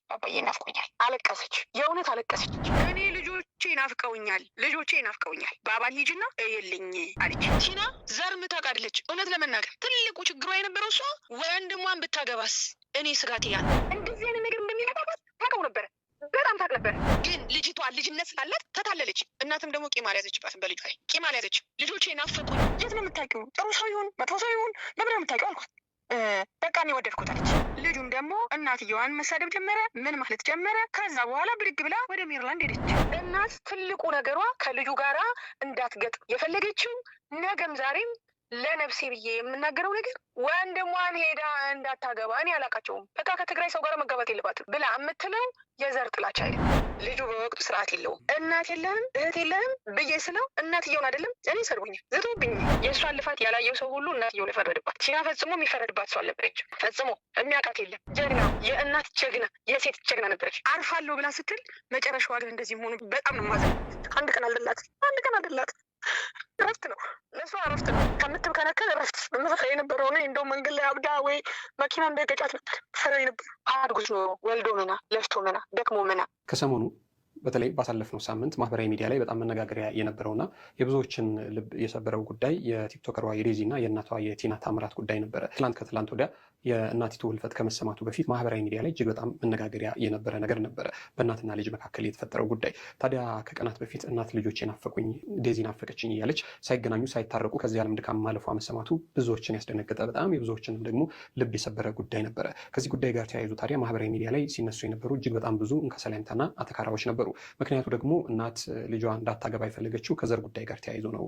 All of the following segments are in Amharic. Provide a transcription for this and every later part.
አባዬ ናፍቆኛል። አለቀሰች፣ የእውነት አለቀሰች። እኔ ልጆቼ ናፍቀውኛል ባባን ሂጂና እይልኝ አለች። ቲና ዘርም ታውቃለች። እውነት ለመናገር ትልቁ ችግሯ የነበረው እሷ ወንድሟን ብታገባስ እኔ ስጋቴ ያ እንደዚህ አይነት ነገር እንደሚያገባት ታውቀው ነበረ፣ በጣም ታውቅ ነበር። ግን ልጅቷ ልጅነት ስላላት ተታለለች። እናትም ደግሞ ቂም አልያዘችባትም፣ በልጇ ላይ ቂም አልያዘችም። ልጆቼ ናፈቁኝ። የት ነው የምታውቂው? ጥሩ ሰው ይሁን መጥፎ ሰው ይሁን በምን ነው የምታውቂው አልኳት። በቃ እኔ ወደድኩት አለች። ልጁም ደግሞ እናትየዋን መሳደብ ጀመረ፣ ምን ማለት ጀመረ። ከዛ በኋላ ብድግ ብላ ወደ ሜሪላንድ ሄደች። እናት ትልቁ ነገሯ ከልጁ ጋራ እንዳትገጥም የፈለገችው ነገም ዛሬም ለነፍሴ ብዬ የምናገረው ነገር ወንድሟን ሄዳ እንዳታገባ እኔ አላቃቸውም፣ በቃ ከትግራይ ሰው ጋር መጋባት የለባትም ብላ የምትለው የዘር ጥላቻ አይደለም። ልጁ በወቅቱ ስርዓት የለውም። እናት የለህም እህት የለህም ብዬ ስለው እናትየውን አይደለም እኔ ሰድቦኛል፣ ዝቶብኝ። የእሷን ልፋት ያላየው ሰው ሁሉ እናትየው ላይ ፈረደባት። ቲና ፈጽሞ የሚፈረድባት ሰው አልነበረች። ፈጽሞ የሚያውቃት የለም። ጀግና፣ የእናት ጀግና፣ የሴት ጀግና ነበረች። አርፋለሁ ብላ ስትል መጨረሻዋ ግን እንደዚህ መሆኑ በጣም ነው የማዘነው። አንድ ቀን አልደላት እረፍት ነው ለእሷ እረፍት ነው። ከምትብከነከን እረፍት መፈራ የነበረው እኔ እንደው መንገድ ላይ አብዳ ወይ መኪና እንዳይገጫት ነበር ፈራ ነበር። አድጎች ኖሮ ወልዶ መና ለፍቶ መና ደክሞ መና። ከሰሞኑ በተለይ ባሳለፍነው ሳምንት ማህበራዊ ሚዲያ ላይ በጣም መነጋገሪያ የነበረውና የብዙዎችን ልብ የሰበረው ጉዳይ የቲክቶከሯ የዴዚ እና የእናቷ የቲና ታምራት ጉዳይ ነበረ። ከትላንት ወዲያ የእናቲቱ ህልፈት ከመሰማቱ በፊት ማህበራዊ ሚዲያ ላይ እጅግ በጣም መነጋገሪያ የነበረ ነገር ነበረ፣ በእናትና ልጅ መካከል የተፈጠረው ጉዳይ። ታዲያ ከቀናት በፊት እናት ልጆቼ ናፈቁኝ፣ ዴዚ ናፈቀችኝ እያለች ሳይገናኙ ሳይታረቁ ከዚህ ዓለም ድካም ማለፏ መሰማቱ ብዙዎችን ያስደነገጠ በጣም የብዙዎችንም ደግሞ ልብ የሰበረ ጉዳይ ነበረ። ከዚህ ጉዳይ ጋር ተያይዞ ታዲያ ማህበራዊ ሚዲያ ላይ ሲነሱ የነበሩ እጅግ በጣም ብዙ እንከሰላይምታና አተካራዎች ነበሩ። ምክንያቱ ደግሞ እናት ልጇ እንዳታገባ የፈለገችው ከዘር ጉዳይ ጋር ተያይዞ ነው።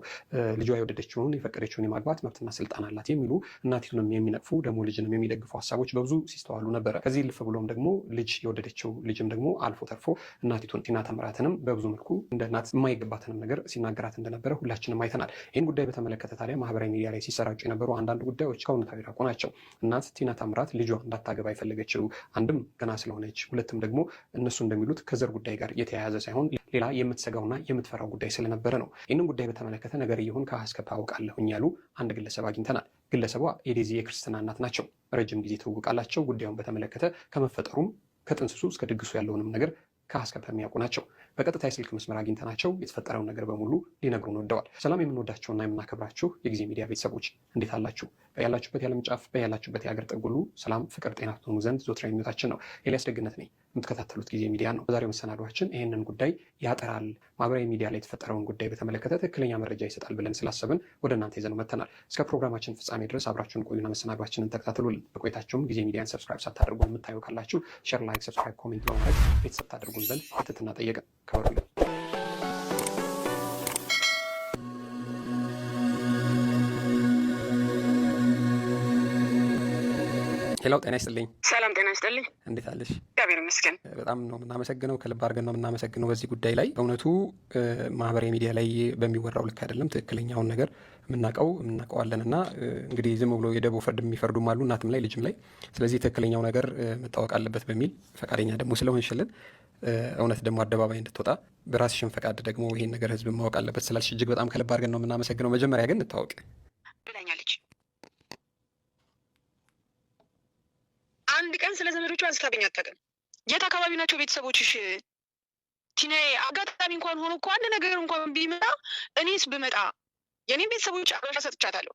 ልጇ የወደደችውን የፈቀደችውን የማግባት መብትና ስልጣን አላት የሚሉ እናቲቱንም የሚነቅፉ ደግሞ ልጅንም የሚደግፉ ሀሳቦች በብዙ ሲስተዋሉ ነበረ። ከዚህ ልፍ ብሎም ደግሞ ልጅ የወደደችው ልጅም ደግሞ አልፎ ተርፎ እናቲቱን ቲና ታምራትንም በብዙ መልኩ እንደ እናት የማይገባትንም ነገር ሲናገራት እንደነበረ ሁላችንም አይተናል። ይህን ጉዳይ በተመለከተ ታዲያ ማህበራዊ ሚዲያ ላይ ሲሰራጩ የነበሩ አንዳንድ ጉዳዮች ከእውነታው የራቁ ናቸው። እናት ቲና ታምራት ልጇ እንዳታገባ የፈለገችው አንድም ገና ስለሆነች፣ ሁለትም ደግሞ እነሱ እንደሚሉት ከዘር ጉዳይ ጋር የተያያዘ ሳይሆን ሌላ የምትሰጋውና የምትፈራው ጉዳይ ስለነበረ ነው። ይህንን ጉዳይ በተመለከተ ነገርየውን ከሀ እስከ ፐ አውቃለሁኝ ያሉ አንድ ግለሰብ አግኝተናል። ግለሰቧ የዴዚ የክርስትና እናት ናቸው። ረጅም ጊዜ ትውውቃላቸው። ጉዳዩን በተመለከተ ከመፈጠሩም ከጥንስሱ እስከ ድግሱ ያለውንም ነገር ከሀ እስከ ፐ የሚያውቁ ናቸው። በቀጥታ የስልክ መስመር አግኝተናቸው የተፈጠረውን ነገር በሙሉ ሊነግሩን ወደዋል። ሰላም የምንወዳቸውና የምናከብራችሁ የጊዜ ሚዲያ ቤተሰቦች እንዴት አላችሁ? በያላችሁበት የዓለም ጫፍ በያላችሁበት የሀገር ጥግ ሁሉ ሰላም፣ ፍቅር፣ ጤና ትሆኑ ዘንድ ዞትራዊ ምኞታችን ነው። ኤልያስ ደግነት ነኝ። የምትከታተሉት ጊዜ ሚዲያ ነው። በዛሬው መሰናዷችን ይህንን ጉዳይ ያጠራል፣ ማህበራዊ ሚዲያ ላይ የተፈጠረውን ጉዳይ በተመለከተ ትክክለኛ መረጃ ይሰጣል ብለን ስላሰብን ወደ እናንተ ይዘን መጥተናል። እስከ ፕሮግራማችን ፍጻሜ ድረስ አብራችሁን ቆዩና መሰናዷችንን ተከታተሉልን። በቆይታችሁም ጊዜ ሚዲያን ሰብስክራይብ ሳታደርጉ የምታዩ ካላችሁ ሼር፣ ላይክ፣ ሰብስክራይብ፣ ኮሜንት በማድረግ ቤተሰብ ታደርጉን ዘንድ በትህትና ጠየቅን። ከበሩ ሄሎ፣ ጤና ይስጥልኝ። ሰላም ጤና ይስጥልኝ። እንዴት አለሽ? እግዚአብሔር ይመስገን። በጣም ነው የምናመሰግነው፣ ከልብ አድርገን ነው የምናመሰግነው። በዚህ ጉዳይ ላይ በእውነቱ ማህበራዊ ሚዲያ ላይ በሚወራው ልክ አይደለም። ትክክለኛውን ነገር የምናውቀዋለን እና እንግዲህ ዝም ብሎ የደቦ ፍርድ የሚፈርዱም አሉ፣ እናትም ላይ ልጅም ላይ። ስለዚህ ትክክለኛው ነገር መታወቅ አለበት በሚል ፈቃደኛ ደግሞ ስለሆንሽልን እውነት ደግሞ አደባባይ እንድትወጣ በራስሽን ፈቃድ ደግሞ ይሄን ነገር ህዝብ ማወቅ አለበት ስላልሽ እጅግ በጣም ከልብ አድርገን ነው የምናመሰግነው። መጀመሪያ ግን እንታወቅ ብላኛለች። አንድ ቀን ስለ ዘመዶቿ አንስታብኝ አታውቅም። የት አካባቢ ናቸው ቤተሰቦችሽ? ቲናዬ አጋጣሚ እንኳን ሆኖ እኮ አንድ ነገር እንኳን ቢመጣ እኔስ ብመጣ የኔም ቤተሰቦች አድራሻ ሰጥቻታለሁ።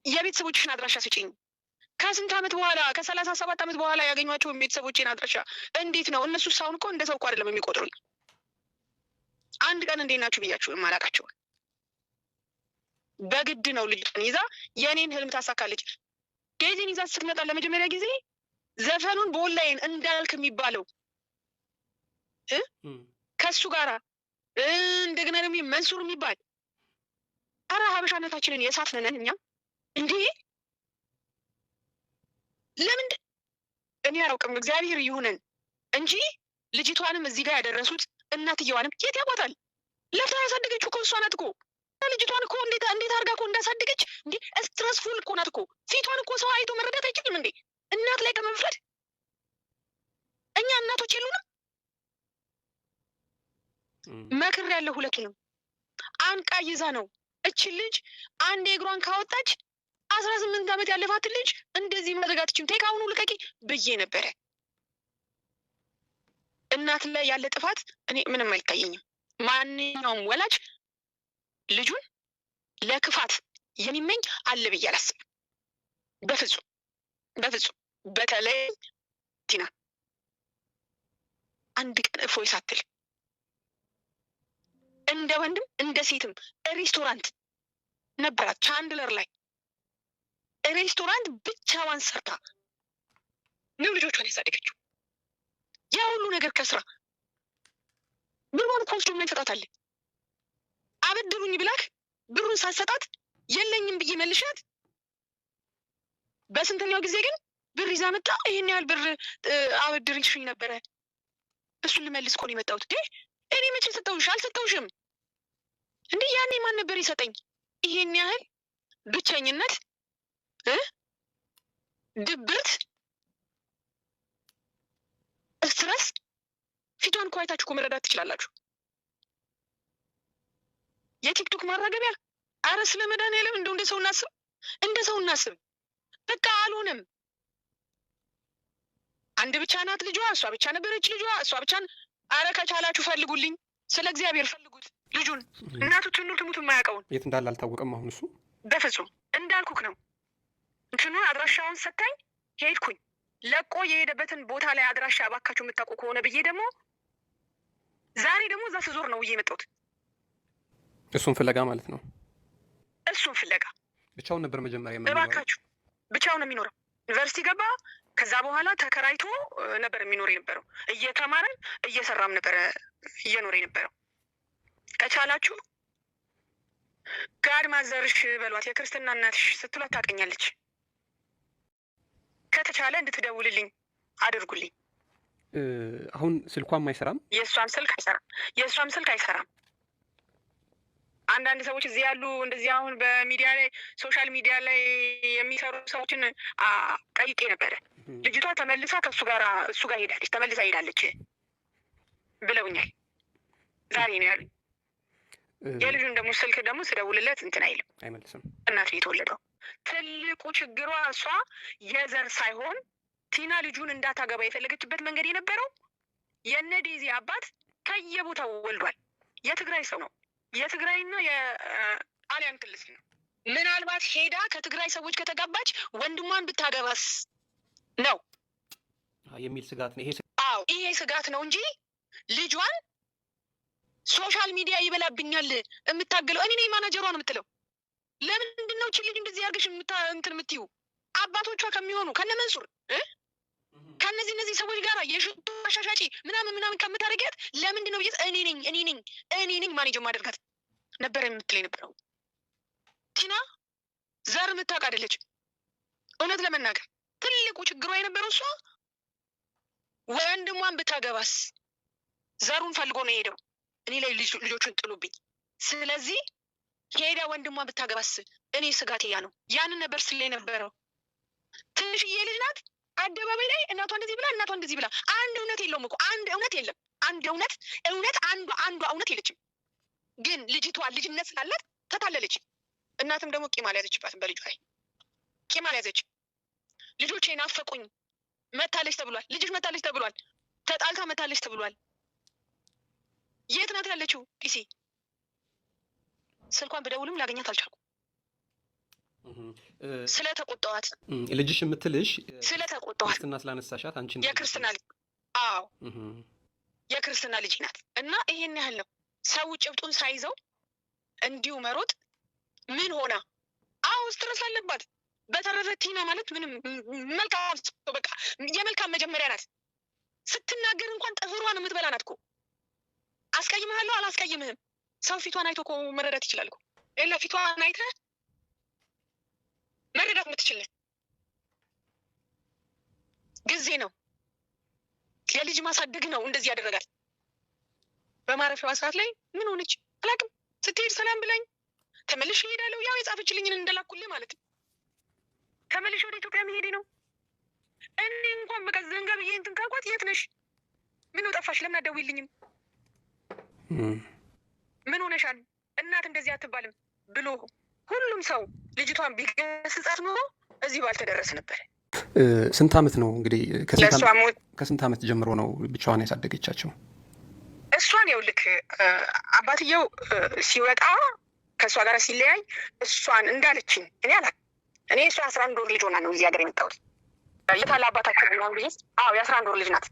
የቤተሰቦችሽን አድራሻ ስጪኝ። ከስንት ዓመት በኋላ ከ37 ዓመት በኋላ ያገኟቸውን ቤተሰቦችን አድራሻ እንዴት ነው? እነሱ ሳሁን እኮ እንደ ሰው እኮ አይደለም የሚቆጥሩኝ። አንድ ቀን እንዴት ናችሁ ብያችሁ የማላውቃቸው በግድ ነው ልጅን ይዛ የኔን ህልም ታሳካለች። ዴዚን ይዛ ስትመጣ ለመጀመሪያ ጊዜ ዘፈኑን በኦንላይን እንዳልክ የሚባለው ከሱ ጋራ እንደገና ደግሞ መንሱር የሚባል አረ ሀበሻነታችንን የሳትነን እኛ እንዴ! ለምን እኔ አላውቅም። እግዚአብሔር ይሁነን እንጂ ልጅቷንም እዚህ ጋር ያደረሱት እናትየዋንም የት ያውቋታል? ለፍታ ያሳደገችው እኮ እሷ ናት እኮ። ልጅቷን እኮ እንዴት አድርጋ እኮ እንዳሳደገች እንዴ! ስትረስፉል እኮ ናት እኮ። ፊቷን እኮ ሰው አይቶ መረዳት አይችልም እንዴ! እናት ላይ ከመፍረድ እኛ እናቶች የሉንም? መክር ያለው ሁለቱንም አንቃ ይዛ ነው እችን ልጅ አንድ እግሯን ካወጣች 18 ዓመት ያለፋት ልጅ እንደዚህ ማድረግ አትችልም። ቴክ አሁኑ ልቀቂ ብዬ ነበረ። እናት ላይ ያለ ጥፋት እኔ ምንም አይታየኝም። ማንኛውም ወላጅ ልጁን ለክፋት የሚመኝ አለ ብዬ አላስብም። በፍጹም በፍጹም። በተለይ ቲና አንድ ቀን እፎይ ሳትል እንደ ወንድም እንደ ሴትም ሬስቶራንት ነበራት ቻንድለር ላይ ሬስቶራንት ብቻዋን ሰርታ ነው ልጆቿን ያሳደገችው። ያ ሁሉ ነገር ከስራ ብሩን ኮስቶ ምን ትሰጣታለህ? አበድሩኝ ብላክ ብሩን ሳትሰጣት የለኝም ብዬ መልሻት፣ በስንተኛው ጊዜ ግን ብር ይዛ መጣ። ይሄን ያህል ብር አበድርሽኝ ነበረ እሱን ልመልስ እኮ ነው የመጣሁት። እኔ መቼ ሰጠሁሽ? አልሰጠሁሽም እንዴ? ያኔ ማን ነበር ይሰጠኝ? ይሄን ያህል ብቸኝነት፣ ድብርት፣ ስትረስ ፊቷን እኮ አይታችሁ እኮ መረዳት ትችላላችሁ። የቲክቶክ ማራገቢያ። አረ ስለ መድኃኒዓለም እንደው እንደ ሰው እናስብ፣ እንደ ሰው እናስብ። በቃ አልሆነም። አንድ ብቻ ናት ልጇ፣ እሷ ብቻ ነበረች ልጇ፣ እሷ ብቻን። አረ ከቻላችሁ ፈልጉልኝ፣ ስለ እግዚአብሔር ፈልጉት ልጁን። እናቱ ትኑር ትሙት የማያውቀውን የት እንዳለ አልታወቀም። አሁን እሱ በፍጹም እንዳልኩክ ነው። እንትኑ አድራሻውን ሰታኝ ሄድኩኝ። ለቆ የሄደበትን ቦታ ላይ አድራሻ እባካችሁ የምታውቁ ከሆነ ብዬ ደግሞ ዛሬ ደግሞ እዛ ስዞር ነው ብዬ የመጣሁት። እሱን ፍለጋ ማለት ነው። እሱን ፍለጋ ብቻውን ነበር መጀመሪያ። እባካችሁ ብቻውን ነው የሚኖረው። ዩኒቨርሲቲ ገባ። ከዛ በኋላ ተከራይቶ ነበር የሚኖር የነበረው። እየተማረን እየሰራም ነበረ እየኖረ የነበረው። ከቻላችሁ ጋድ ማዘርሽ በሏት፣ የክርስትና እናትሽ ስትሏት ታውቀኛለች። ከተቻለ እንድትደውልልኝ አድርጉልኝ። አሁን ስልኳም አይሰራም። የእሷም ስልክ አይሰራም። አንዳንድ ሰዎች እዚህ ያሉ እንደዚህ አሁን በሚዲያ ላይ ሶሻል ሚዲያ ላይ የሚሰሩ ሰዎችን ጠይቄ ነበረ። ልጅቷ ተመልሳ ከእሱ ጋር ሄዳለች፣ ተመልሳ ሄዳለች ብለውኛል። ዛሬ ነው ያሉኝ። የልጁን ደግሞ ስልክ ደግሞ ስደውልለት እንትን አይመልስም። እናት የተወለደው ትልቁ ችግሯ እሷ የዘር ሳይሆን ቲና ልጁን እንዳታገባ የፈለገችበት መንገድ የነበረው የነ ዴዚ አባት ከየቦታው ወልዷል። የትግራይ ሰው ነው። የትግራይና የጣሊያን ክልል ነው። ምናልባት ሄዳ ከትግራይ ሰዎች ከተጋባች ወንድሟን ብታገባስ ነው የሚል ስጋት ነው። ይሄ ስጋት ነው እንጂ ልጇን ሶሻል ሚዲያ ይበላብኛል የምታገለው እኔ ነኝ ማናጀሯ ነው የምትለው። ለምንድን ነው ችል ልጅ እንደዚህ አድርገሽ እንትን የምትዩ? አባቶቿ ከሚሆኑ ከነ መንሱር ከነዚህ ሰዎች ጋር የሽቶ አሻሻጪ ምናምን ከምታደርጊያት ለምንድን ነው ብዬሽ እኔ ነኝ ማኔጀር ማደርጋት ነበር የምትለኝ ነበረው። ቲና ዘር የምታውቅ አይደለች። እውነት ለመናገር ትልቁ ችግሯ የነበረው እሷ ወንድሟን ብታገባስ ዘሩን ፈልጎ ነው የሄደው እኔ ላይ ልጆቹን ጥሉብኝ። ስለዚህ ሄዳ ወንድሟን ብታገባስ እኔ ስጋቴ ያ ነው። ያንን ነበር ስለ ነበረው። ትንሽዬ ልጅ ናት። አደባባይ ላይ እናቷ እንደዚህ ብላ አንድ እውነት የለውም እኮ አንድ እውነት የለም። አንድ እውነት አንዷ እውነት የለችም። ግን ልጅቷ ልጅነት ስላላት ተታለለች። እናትም ደግሞ ቂም አልያዘችባትም። በልጇ ላይ ቂም አልያዘችም። ልጆቼ ናፈቁኝ መታለች ተብሏል። ልጅሽ መታለች ተብሏል። ተጣልታ መታለች ተብሏል። የት ናት ያለችው? ዲሲ ስልኳን ብደውልም ላገኛት አልቻልኩም። ስለተቆጣዋት ልጅሽ የምትልሽ ስለተቆጣዋት ክርስትና ስላነሳሻት አንቺ የክርስትና ልጅ የክርስትና ልጅ ናት። እና ይሄን ያህል ነው። ሰው ጭብጡን ሳይዘው እንዲሁ መሮጥ ምን ሆና? ስትረስ አለባት። በተረፈ ቲና ማለት ምንም መልካም በቃ የመልካም መጀመሪያ ናት። ስትናገር እንኳን ጥፍሯን የምትበላ ናት እኮ። አስቀይምሃለሁ አላስቀይምህም ሰው ፊቷን አይቶ እኮ መረዳት ይችላል እኮ። ሌላ ፊቷን አይተህ መረዳት የምትችልን ጊዜ ነው። የልጅ ማሳደግ ነው እንደዚህ ያደረጋል። በማረፊያዋ ሰዓት ላይ ምን ሆነች አላውቅም። ስትሄድ ሰላም ብላኝ ተመልሼ እሄዳለሁ። ያው የጻፈችልኝን እንደላኩልህ ማለት ነው። ተመልሼ ወደ ኢትዮጵያ መሄዴ ነው። እኔ እንኳን በቃ ዘንጋ ብዬ እንትን ካልኳት የት ነሽ? ምን ጠፋሽ? ለምን አትደውይልኝም? ምን ሆነሻል? እናት እንደዚህ አትባልም ብሎ ሁሉም ሰው ልጅቷን ቢገስጻት ኖሮ እዚህ ባልተደረሰ ነበር። ስንት ዓመት ነው እንግዲህ ከስንት ዓመት ጀምሮ ነው ብቻዋን ያሳደገቻቸው? እሷን ይኸውልህ አባትየው ሲወጣ ከእሷ ጋር ሲለያይ እሷን እንዳለችኝ እኔ እሷ 11 ወር ልጅ ሆና ነው እዚህ ሀገር የመጣሁት። የታለ አባታቸው ሆን ብዬ የ11 ወር ልጅ ናት።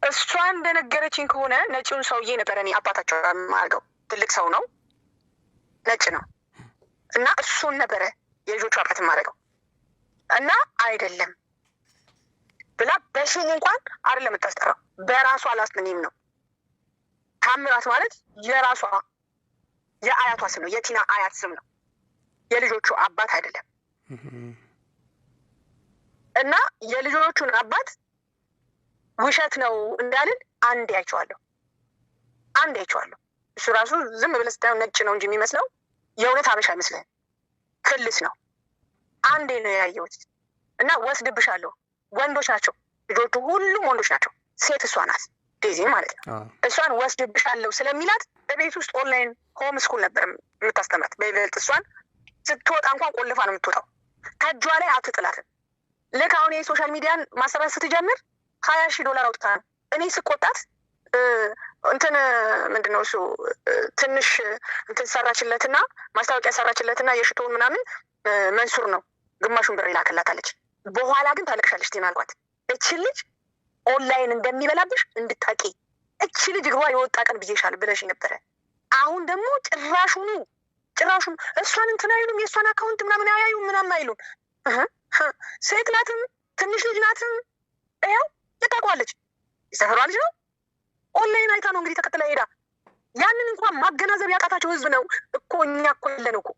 እሷ እንደነገረችኝ ከሆነ ነጭውን ሰውዬ ነበረ እኔ አባታቸው የማደርገው። ትልቅ ሰው ነው፣ ነጭ ነው እና እሱን ነበረ የልጆቹ አባት የማደርገው እና አይደለም ብላ በስሙ እንኳን አይደለም የምታስጠራው፣ በራሷ ላስምኔም ነው። ታምራት ማለት የራሷ የአያቷ ስም ነው፣ የቲና አያት ስም ነው፣ የልጆቹ አባት አይደለም። እና የልጆቹን አባት ውሸት ነው እንዳልን አንድ ያቸዋለሁ። እሱ ራሱ ዝም ብለህ ስታየው ነጭ ነው እንጂ የሚመስለው የእውነት ሀበሻ አይመስልህም፣ ክልስ ነው። አንዴ ነው ያየሁት እና ወስድብሻለሁ። ወንዶች ናቸው ልጆቹ፣ ሁሉም ወንዶች ናቸው። ሴት እሷ ናት፣ ዴዚ ማለት ነው። እሷን ወስድብሻለሁ ስለሚላት በቤት ውስጥ ኦንላይን ሆም ስኩል ነበር የምታስተምራት። በይበልጥ እሷን ስትወጣ እንኳን ቆልፋ ነው የምትወጣው፣ ከእጇ ላይ አትጥላትም። ልክ አሁን የሶሻል ሚዲያን ማሰራት ስትጀምር $20,000 አውጥታ ነው። እኔ ስቆጣት እንትን ምንድነው እሱ ትንሽ እንትን ሰራችለትና ማስታወቂያ ሰራችለትና የሽቶውን ምናምን መንሱር ነው ግማሹን ብር ይላክላታለች። በኋላ ግን ታለቅሻለች። ቲና አልኳት እቺ ልጅ ኦንላይን እንደሚበላብሽ እንድታቂ፣ እቺ ልጅ እግሯ የወጣ ቀን ብዬሻል ብለሽ ነበረ። አሁን ደግሞ ጭራሹኑ እሷን እንትን አይሉም፣ የእሷን አካውንት ምናምን አያዩም፣ ምናምን አይሉም። ሴት ናትም ትንሽ ልጅ ናትም ያው ታውቀዋለች። የሰፈሯ ልጅ ነው። ኦንላይን አይታ ነው እንግዲህ ተከትላ ሄዳ። ያንን እንኳን ማገናዘብ ያቃታቸው ህዝብ ነው እኮ። እኛ እኮ የለን እኮ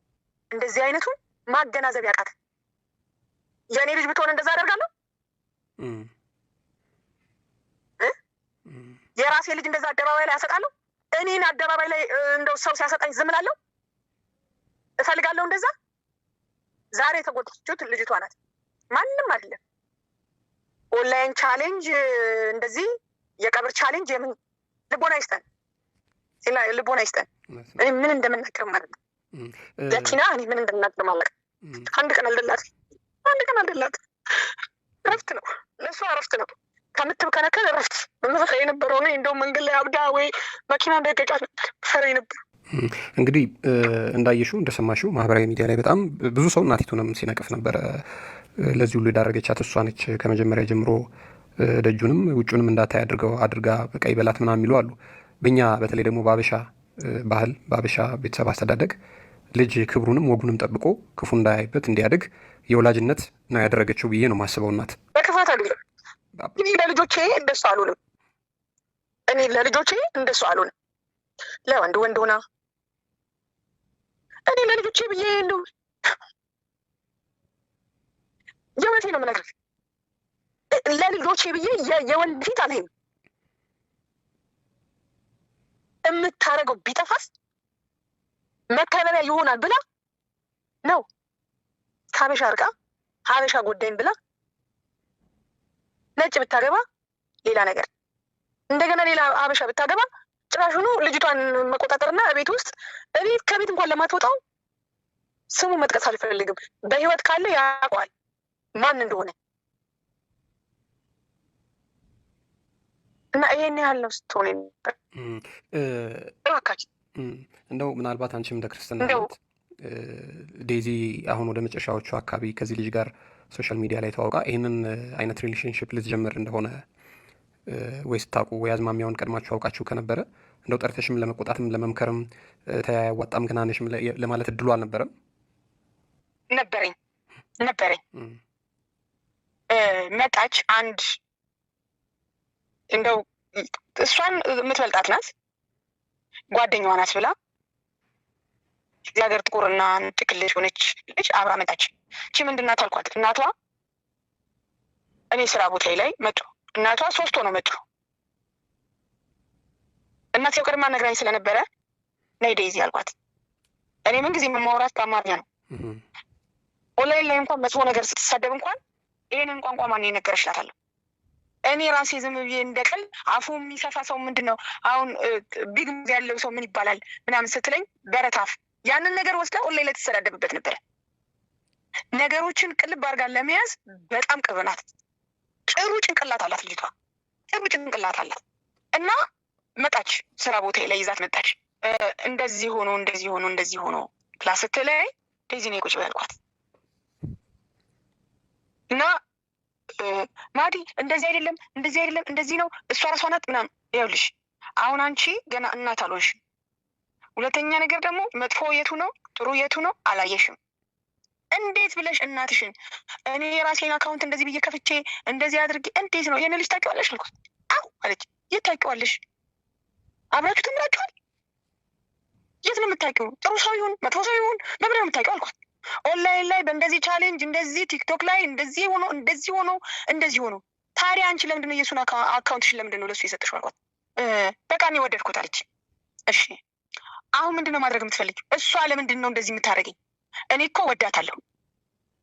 እንደዚህ አይነቱን ማገናዘብ ያቃት። የእኔ ልጅ ብትሆን እንደዛ አደርጋለሁ? የራሴ ልጅ እንደዛ አደባባይ ላይ ያሰጣለሁ? እኔን አደባባይ ላይ እንደው ሰው ሲያሰጣኝ ዝም እላለሁ? እፈልጋለሁ እንደዛ? ዛሬ የተጎዳችሁት ልጅቷ ናት፣ ማንም አይደለም። ኦንላይን ቻሌንጅ እንደዚህ የቀብር ቻሌንጅ የምን ልቦና ይስጠን፣ ልቦና ይስጠን። እኔ ምን እንደምናገር ማለት ነው ለቲና እኔ ምን እንደምናገር ማለት አንድ ቀን አልደላት። እረፍት ነው ለእሷ፣ እረፍት ነው። ከምትብከነከን እረፍት መመፈ የነበረው ነ እንደው መንገድ ላይ አብዳ ወይ መኪና እንዳይገጫ ፈረ ነበር። እንግዲህ እንዳየሽው እንደሰማሽው ማህበራዊ ሚዲያ ላይ በጣም ብዙ ሰው እናቲቱንም ሲነቅፍ ነበረ። ለዚህ ሁሉ የዳረገቻት እሷ ነች። ከመጀመሪያ ጀምሮ ደጁንም ውጩንም እንዳታይ አድርጋ በቀይ በላት ምናምን የሚሉ አሉ። በእኛ በተለይ ደግሞ በአበሻ ባህል በአበሻ ቤተሰብ አስተዳደግ ልጅ ክብሩንም ወጉንም ጠብቆ ክፉ እንዳያይበት እንዲያድግ የወላጅነት ነው ያደረገችው ብዬ ነው ማስበው። እናት በክፋት አይደለም። እኔ ለልጆቼ እንደሱ አልሆንም። ለወንድ ወንድ ሆና እኔ ለልጆቼ ብዬ እንደው የእውነቴ ነው የምነግርህ፣ ለልጆቼ ብዬ የወንድ ፊት አልሄድም። የምታደርገው ቢጠፋስ መከበሪያ ይሆናል ብላ ነው ከሀበሻ እርቃ ሀበሻ ጎዳይም ብላ ነጭ ብታገባ ሌላ ነገር፣ እንደገና ሌላ ሀበሻ ብታገባ ጭራሹኑ ልጅቷን መቆጣጠርና ቤት ውስጥ ከቤት እንኳን ለማትወጣው ስሙ መጥቀስ አልፈልግም። በህይወት ካለ ያውቀዋል ማን እንደሆነ እና ይሄን ያህል ነው ስትሆን ነበር። እንደው ምናልባት አንቺም እንደ ክርስትና ዴዚ አሁን ወደ መጨረሻዎቹ አካባቢ ከዚህ ልጅ ጋር ሶሻል ሚዲያ ላይ ተዋውቃ ይህንን አይነት ሪሌሽንሽፕ ልትጀምር እንደሆነ ወይ ስታውቁ ወይ አዝማሚያውን ቀድማችሁ አውቃችሁ ከነበረ እንደው ጠርተሽም ለመቆጣትም ለመምከርም ተያያዋጣም ግናነሽም ለማለት እድሉ አልነበረም? ነበረኝ መጣች። አንድ እንደው እሷን የምትበልጣት ናት፣ ጓደኛዋ ናት ብላ እዚህ ሀገር ጥቁርና ጥቅልሽ ሆነች ልጅ አብራ መጣች። እቺ ምንድን ናት አልኳት። እናቷ እኔ ስራ ቦታዬ ላይ መጡ። እናቷ 3 ሆነው መጡ። እናቴው ቀድማ ነግራኝ ስለነበረ ነይ ዴዚ አልኳት። እኔ ምን ጊዜ የማወራት በአማርኛ ነው። ኦንላይን ላይ እንኳን መጥፎ ነገር ስትሳደብ እንኳን ይሄንን ቋንቋ ማን የነገረሽ እላታለሁ። እኔ ራሴ ዝም ብዬ እንደቀል አፉ የሚሰፋ ሰው ምንድን ነው አሁን ቢግ ያለው ሰው ምን ይባላል ምናምን ስትለኝ በረታፍ ያንን ነገር ወስዳ ኦንላይን ላይ ትሰዳደብበት ነበረ። ነገሮችን ቅልብ አድርጋ ለመያዝ በጣም ቅርብ ናት። ጥሩ ጭንቅላት አላት ልጅቷ፣ ጥሩ ጭንቅላት አላት። እና መጣች፣ ስራ ቦታ ላይ ይዛት መጣች። እንደዚህ ሆኖ ክላስ ስትለያይ ዴዚ ነይ ቁጭ በይ አልኳት እና ማዲ እንደዚህ አይደለም እንደዚህ ነው እሷ ራሷ ናት ምናምን። ይኸውልሽ አሁን አንቺ ገና እናት አልሆንሽም። ሁለተኛ ነገር ደግሞ መጥፎ የቱ ነው ጥሩ የቱ ነው አላየሽም። እንዴት ብለሽ እናትሽን እኔ የራሴን አካውንት እንደዚህ ብዬ ከፍቼ እንደዚህ አድርጌ እንዴት ነው ይሄን ልጅ ታውቂዋለሽ አልኩት። አዎ አለች። የት ታውቂዋለሽ? አብራችሁ ተምራችኋል? የት ነው የምታውቂው? ጥሩ ሰው ይሁን መጥፎ ሰው ይሁን በምን ነው የምታውቂው አልኳት። ኦንላይን ላይ በእንደዚህ ቻሌንጅ እንደዚህ ቲክቶክ ላይ እንደዚህ ሆኖ ታዲያ አንቺ ለምንድነው የእሱን አካውንትሽን ለምንድነው ለሱ የሰጠሽው አልኳት። በቃ እኔ ወደድኩት አለች። እሺ አሁን ምንድነው ማድረግ የምትፈልጊው? እሷ ለምንድን ነው እንደዚህ የምታደርገኝ? እኔ እኮ ወዳታለሁ፣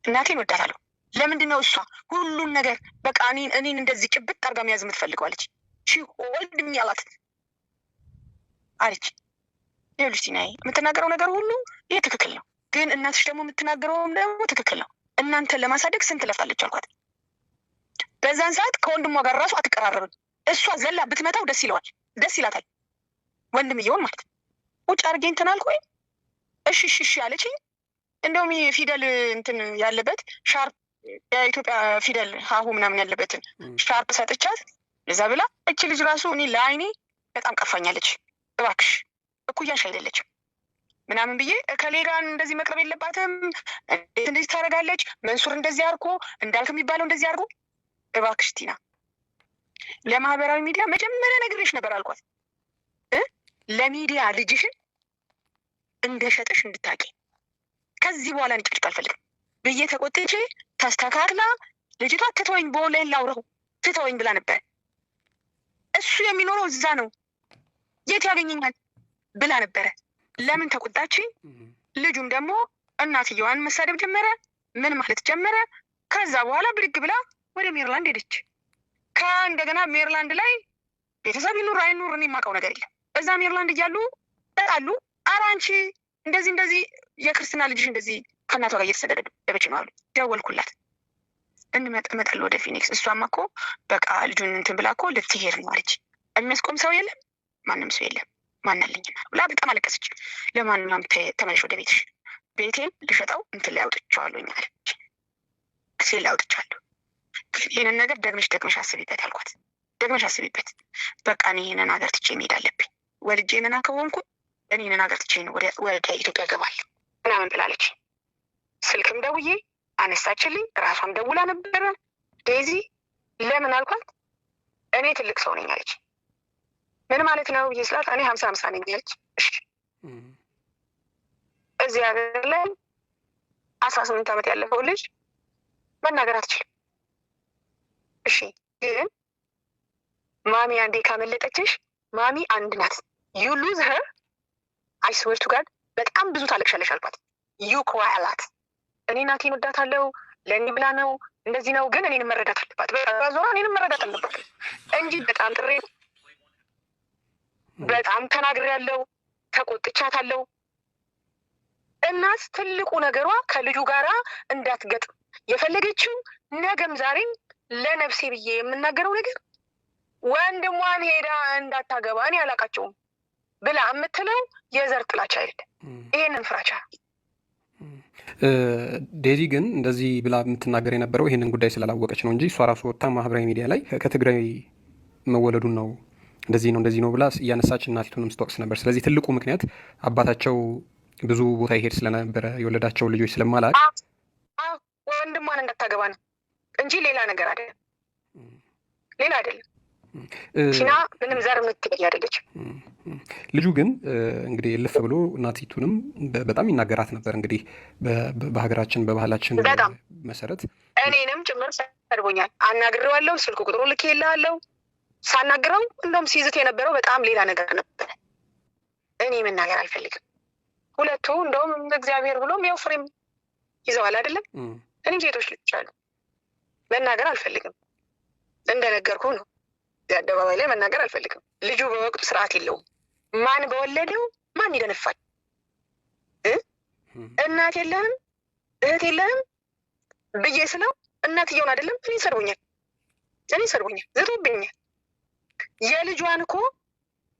እናቴን ወዳታለሁ። ለምንድነው እሷ ሁሉን ነገር በቃ እኔን እንደዚህ ጭብጥ አድርጋ መያዝ የምትፈልገው አለች። ወልድ ሚያላት አለች። ይኸውልሽ ቲናዬ የምትናገረው ነገር ሁሉ ይሄ ትክክል ነው፣ ግን እናትሽ ደግሞ የምትናገረውም ደግሞ ትክክል ነው። እናንተን ለማሳደግ ስንት ለፍታለች አልኳት። በዛን ሰዓት ከወንድሟ ጋር ራሱ አትቀራረብም። እሷ ዘላ ብትመታው ደስ ይላታል፣ ወንድምየውን ማለት ነው። ውጭ አድርጌ እንትን አልኩኝ። እሺ አለችኝ። እንደውም ፊደል እንትን ያለበት ሻርፕ የኢትዮጵያ ፊደል ሀሁ ምናምን ያለበትን ሻርፕ ሰጥቻት ለዛ ብላ እች ልጅ ራሱ እኔ ለአይኔ በጣም ቀፋኛለች። እባክሽ እኩያሽ አይደለችም ምናምን ብዬ ከሌ ጋር እንደዚህ መቅረብ የለባትም። እንዴት እንደዚህ ታደርጋለች? መንሱር እንደዚህ አድርጎ እንዳልክ የሚባለው እንደዚህ አድርጎ። እባክሽ ቲና ለማህበራዊ ሚዲያ መጀመሪያ ነግሬሽ ነበር አልኳት። ለሚዲያ ልጅሽን እንደሸጠሽ እንድታቂ ከዚህ በኋላ ንጭቅጭቅ አልፈልግም ብዬ ተቆጥቼ ተስተካክላ ልጅቷ ትተወኝ በኦንላይን ላውረው ትተወኝ ብላ ነበር። እሱ የሚኖረው እዛ ነው የት ያገኘኛል ብላ ነበረ። ለምን ተቆጣችኝ? ልጁም ደግሞ እናትየዋን መሳደብ ጀመረ፣ ምን ማለት ጀመረ። ከዛ በኋላ ብድግ ብላ ወደ ሜሪላንድ ሄደች። ከእንደገና ሜሪላንድ ላይ ቤተሰብ ይኑር አይኑር እኔ የማውቀው ነገር የለም። እዛ ሜሪላንድ እያሉ ተጣሉ። ኧረ አንቺ እንደዚህ የክርስትና ልጅሽ እንደዚህ ከእናቷ ጋር እየተሰደደች ነው አሉ። ደወልኩላት፣ እመጣለሁ ወደ ፊኒክስ። እሷማ እኮ በቃ ልጁን እንትን ብላ እኮ ልትሄድ ነው አለች። የሚያስቆም ሰው የለም፣ ማንም ሰው የለም፣ ማናለኝና ብላ በጣም አለቀሰች። ለማንኛውም ተመለሽ ወደ ቤትሽ፣ ቤቴን ልሸጠው እንትን ላይ አውጥቼዋለሁ አለች። ክሴል ላይ አውጥቼዋለሁ። ይህንን ነገር ደግመሽ አስቢበት አልኳት። ደግመሽ አስቢበት። በቃ እኔ ይህንን ሀገር ትቼ መሄድ አለብኝ። ወልጄ ምና ከሆንኩ እኔ ይህንን ሀገር ትቼ ነው ወደ ኢትዮጵያ እገባለሁ ምናምን ብላለች። ስልክም ደውዬ አነሳችልኝ። ራሷም ደውላ ነበረ። ዴዚ ለምን አልኳት። እኔ ትልቅ ሰው ነኝ አለች። ምን ማለት ነው ብዬ ስላት እኔ 50 ነኝ አለች። እሺ እዚህ ሀገር ላይ 18 ዓመት ያለፈው ልጅ መናገር አትችልም። እሺ ግን ማሚ አንዴ ካመለጠችሽ ማሚ አንድ ናት። ዩ ሉዝ ሄር አይ ስዌር ቱ ጋድ በጣም ብዙ ታለቅሻለሽ አልኳት። ዩ ክራይ አ ሎት። እኔ እናቴን ወዳታለሁ፣ ለእኔ ብላ ነው እንደዚህ ነው፣ ግን እኔንም መረዳት አለባት። በዞራ እኔንም መረዳት አለባት እንጂ በጣም ጥሬ በጣም ተናግሬያለሁ፣ ተቆጥቻታለሁ። እናት ትልቁ ነገሯ ከልጁ ጋራ እንዳትገጥም የፈለገችው ነገም ዛሬም ለነፍሴ ብዬ የምናገረው ነገር ወንድሟን ሄዳ እንዳታገባ እኔ አላቃቸውም ብላ የምትለው የዘር ጥላቻ አይደለም፣ ይሄንን ፍራቻ። ዴዚ ግን እንደዚህ ብላ የምትናገር የነበረው ይሄንን ጉዳይ ስላላወቀች ነው እንጂ እሷ ራሱ ወጥታ ማህበራዊ ሚዲያ ላይ ከትግራይ መወለዱን ነው እንደዚህ ነው ብላ እያነሳች እናቲቱንም ስትወቅስ ነበር። ስለዚህ ትልቁ ምክንያት አባታቸው ብዙ ቦታ ይሄድ ስለነበረ የወለዳቸው ልጆች ስለማላቅ ወንድሟን እንዳታገባ ነው እንጂ ሌላ ነገር አይደለም፣ ሌላ አይደለም። ቲና ምንም ዘር የምትገኝ አይደለች። ልጁ ግን እንግዲህ እልፍ ብሎ እናቲቱንም በጣም ይናገራት ነበር። እንግዲህ በሀገራችን በባህላችን መሰረት እኔንም ጭምር ሰድቦኛል። አናግሬዋለሁ፣ ስልክ ቁጥሩ ልኬልሃለሁ። ሳናግረው እንደውም ሲይዝት የነበረው በጣም ሌላ ነገር ነበር። እኔ መናገር አልፈልግም። ሁለቱ እንደውም እግዚአብሔር ብሎም ያው ፍሬም ይዘዋል አይደለም። እኔ ሴቶች ልጆች አሉ፣ መናገር አልፈልግም። እንደነገርኩ ነው። አደባባይ ላይ መናገር አልፈልግም። ልጁ በወቅቱ ስርዓት የለውም። ማን በወለደው ማን ይደነፋል? እናት የለህም እህት የለህም ብዬ ስለው እናትየውን አይደለም እኔ ሰርቦኛል፣ ዝቶብኛል። የልጇን እኮ